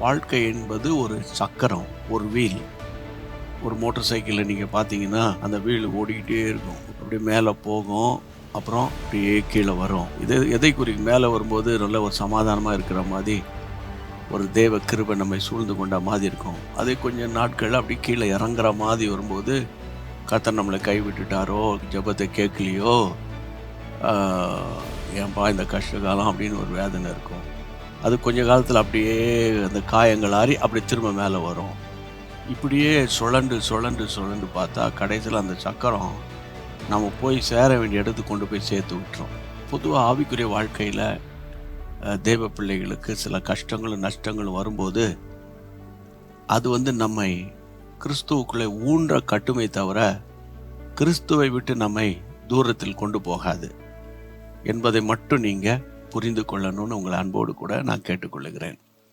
வாழ்க்கை என்பது ஒரு சக்கரம், ஒரு வீல். ஒரு மோட்டார் சைக்கிளில் நீங்கள் பார்த்தீங்கன்னா அந்த வீல் ஓடிக்கிட்டே இருக்கும். அப்படியே மேலே போகும், அப்புறம் அப்படியே கீழே வரும். இது எதை குறிக்கும்? மேலே வரும்போது நல்ல ஒரு சமாதானமாக இருக்கிற மாதிரி, ஒரு தேவ கிருபை நம்மை சூழ்ந்து கொண்ட மாதிரி இருக்கும். அதே கொஞ்சம் நாட்கள் அப்படி கீழே இறங்குற மாதிரி வரும்போது, கர்த்தர் நம்மளை கைவிட்டுட்டாரோ, ஜெபத்தை கேட்கலையோ, ஏன்பா இந்த கஷ்டகாலம் அப்படின்னு ஒரு வேதனை இருக்கும். அது கொஞ்ச காலத்தில் அப்படியே அந்த காயங்கள் ஆறி அப்படி திரும்ப மேலே வரும். இப்படியே சுழண்டு சுழண்டு சுழண்டு பார்த்தா கடைசியில் அந்த சக்கரம் நம்ம போய் சேர வேண்டிய இடத்துக்கு கொண்டு போய் சேர்த்து விட்டுரும். பொதுவாக ஆவிக்குரிய வாழ்க்கையில் தேவ பிள்ளைகளுக்கு சில கஷ்டங்களும் நஷ்டங்களும் வரும்போது அது நம்மை கிறிஸ்துவுக்குள்ளே ஊன்ற கட்டுமை தவிர கிறிஸ்துவை விட்டு நம்மை தூரத்தில் கொண்டு போகாது என்பதை மட்டும் நீங்கள் புரிந்து கொள்ளணும்னு உங்களை அன்போடு கூட நான் கேட்டுக்கொள்கிறேன்.